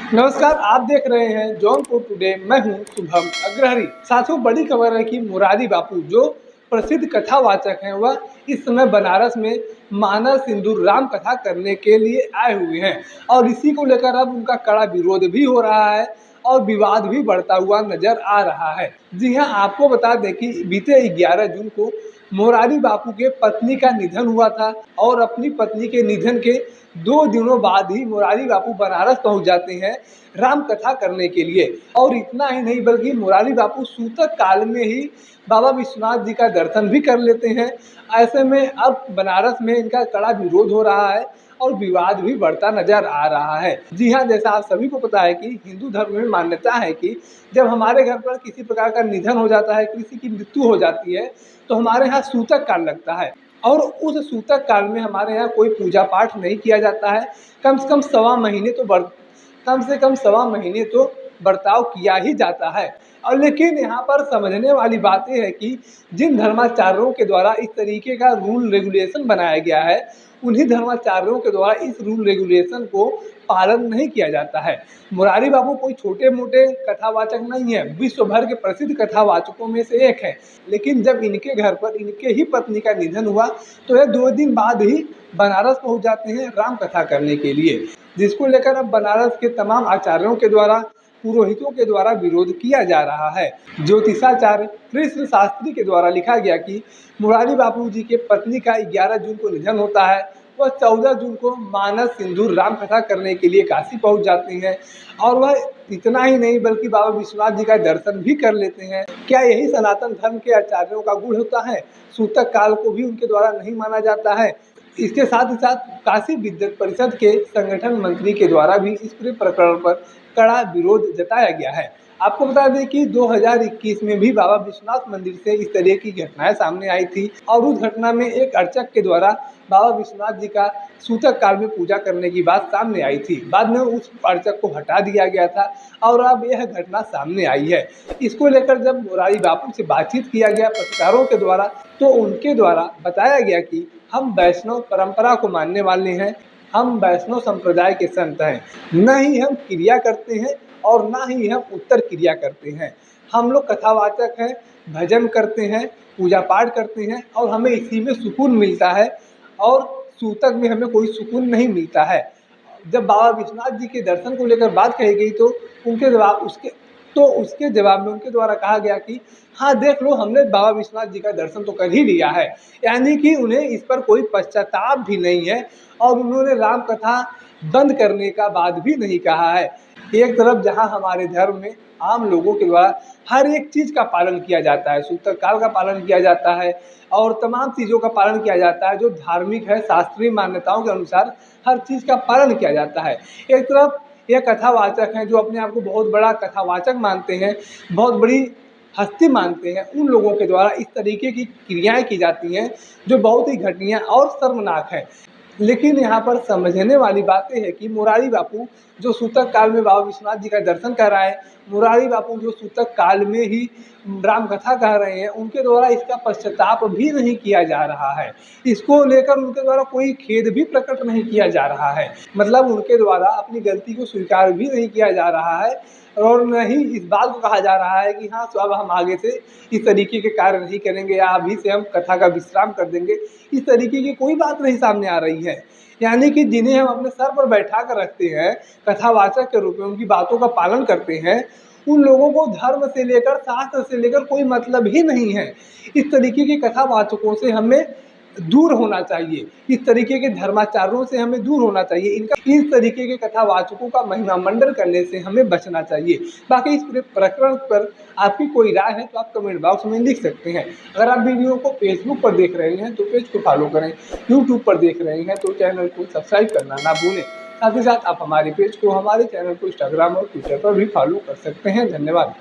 नमस्कार, आप देख रहे हैं जौनपुर टुडे। मैं हूं शुभम अग्रहरी। साथियों, बड़ी खबर है कि मुरारी बापू जो प्रसिद्ध कथावाचक हैं वह इस समय बनारस में मानस सिंदूर राम कथा करने के लिए आए हुए हैं और इसी को लेकर अब उनका कड़ा विरोध भी हो रहा है और विवाद भी बढ़ता हुआ नजर आ रहा है। जी हां, आपको बता दें कि बीते 11 जून को मुरारी बापू के पत्नी का निधन हुआ था और अपनी पत्नी के निधन के 2 दिनों बाद ही मुरारी बापू बनारस पहुंच जाते हैं राम कथा करने के लिए। और इतना ही नहीं बल्कि मुरारी बापू सूतक काल में ही बाबा विश्वनाथ जी का दर्शन भी कर लेते हैं। ऐसे में अब बनारस में इनका कड़ा विरोध हो रहा है और विवाद भी बढ़ता नजर आ रहा है। जी हाँ, जैसा आप सभी को पता है कि हिंदू धर्म में मान्यता है कि जब हमारे घर पर किसी प्रकार का निधन हो जाता है, किसी की मृत्यु हो जाती है, तो हमारे यहाँ सूतक काल लगता है और उस सूतक काल में हमारे यहाँ कोई पूजा पाठ नहीं किया जाता है। कम से कम सवा महीने तो बर्ताव किया ही जाता है। और लेकिन यहाँ पर समझने वाली बात यह है कि जिन धर्माचार्यों के द्वारा इस तरीके का रूल रेगुलेशन बनाया गया है, उन्हीं धर्माचार्यों के द्वारा इस रूल रेगुलेशन को पालन नहीं किया जाता है। मुरारी बापू कोई छोटे मोटे कथावाचक नहीं है, विश्व भर के प्रसिद्ध कथावाचकों में से एक है। लेकिन जब इनके घर पर इनके ही पत्नी का निधन हुआ तो ये 2 दिन बाद ही बनारस पहुंच जाते हैं राम कथा करने के लिए, जिसको लेकर अब बनारस के तमाम आचार्यों के द्वारा, पुरोहितों के द्वारा विरोध किया जा रहा है। ज्योतिषाचार्य कृष्ण शास्त्री के द्वारा लिखा गया कि मुरारी बापू जी के पत्नी का 11 जून को निधन होता है। वह 14 जून को मानस सिंदूर राम कथा करने के लिए काशी पहुंच जाते हैं और वह इतना ही नहीं बल्कि बाबा विश्वनाथ जी का दर्शन भी कर लेते हैं। क्या यही सनातन धर्म के आचार्यों का गुण होता है? सूतक काल को भी उनके द्वारा नहीं माना जाता है। इसके साथ ही साथ काशी विद्वत परिषद के संगठन मंत्री के द्वारा भी इस पूरे प्रकरण पर कड़ा विरोध जताया गया है। आपको बता दें कि 2021 में भी बाबा विश्वनाथ मंदिर से इस तरह की घटनाएं सामने आई थी और उस घटना में एक अर्चक के द्वारा बाबा विश्वनाथ जी का सूतक काल में पूजा करने की बात सामने आई थी। बाद में उस अर्चक को हटा दिया गया था और अब यह घटना सामने आई है। इसको लेकर जब मुरारी बापू से बातचीत किया गया पत्रकारों के द्वारा, तो उनके द्वारा बताया गया कि हम वैष्णव परंपरा को मानने वाले हैं, हम वैष्णव संप्रदाय के संत हैं। न ही हम क्रिया करते हैं और ना ही हम उत्तर क्रिया करते हैं। हम लोग कथावाचक हैं, भजन करते हैं, पूजा पाठ करते हैं और हमें इसी में सुकून मिलता है और सूतक में हमें कोई सुकून नहीं मिलता है। जब बाबा विश्वनाथ जी के दर्शन को लेकर बात कही गई तो उसके जवाब में उनके द्वारा कहा गया कि हाँ देख लो, हमने बाबा विश्वनाथ जी का दर्शन तो कर ही लिया है। यानी कि उन्हें इस पर कोई पश्चाताप भी नहीं है और उन्होंने राम कथा बंद करने का बात भी नहीं कहा है। एक तरफ जहां हमारे धर्म में आम लोगों के द्वारा हर एक चीज़ का पालन किया जाता है, सूतक काल का पालन किया जाता है और तमाम चीज़ों का पालन किया जाता है जो धार्मिक है, शास्त्रीय मान्यताओं के अनुसार हर चीज़ का पालन किया जाता है। एक तरफ ये कथावाचक हैं जो अपने आप को बहुत बड़ा कथावाचक मानते हैं, बहुत बड़ी हस्ती मानते हैं, उन लोगों के द्वारा इस तरीके की क्रियाएं की जाती हैं जो बहुत ही घटिया और शर्मनाक है। लेकिन यहाँ पर समझने वाली बात यह है कि मुरारी बापू जो सूतक काल में बाबा विश्वनाथ जी का दर्शन कर रहा है, मुरारी बापू जो सूतक काल में ही राम कथा कह रहे हैं, उनके द्वारा इसका पश्चाताप भी नहीं किया जा रहा है। इसको लेकर उनके द्वारा कोई खेद भी प्रकट नहीं किया जा रहा है। मतलब उनके द्वारा अपनी गलती को स्वीकार भी नहीं किया जा रहा है और न ही इस बात को कहा जा रहा है कि हाँ तो अब हम आगे से इस तरीके के कार्य नहीं करेंगे या अभी से हम कथा का विश्राम कर देंगे। इस तरीके की कोई बात नहीं सामने आ रही है। यानी कि जिन्हें हम अपने सर पर बैठा कर रखते हैं, कथावाचक के रूप में उनकी बातों का पालन करते हैं, उन लोगों को धर्म से लेकर शास्त्र से लेकर कोई मतलब ही नहीं है। इस तरीके के कथावाचकों से हमें दूर होना चाहिए, इस तरीके के धर्माचार्यों से हमें दूर होना चाहिए। इस तरीके के कथावाचकों का महिमा मंडन करने से हमें बचना चाहिए। बाकी इस पूरे प्रकरण पर आपकी कोई राय है तो आप कमेंट बॉक्स में लिख सकते हैं। अगर आप वीडियो को फेसबुक पर देख रहे हैं तो पेज को फॉलो करें, यूट्यूब पर देख रहे हैं तो चैनल को सब्सक्राइब करना ना भूलें। साथ ही साथ आप हमारे पेज को, हमारे चैनल को इंस्टाग्राम और ट्विटर पर भी फॉलो कर सकते हैं। धन्यवाद।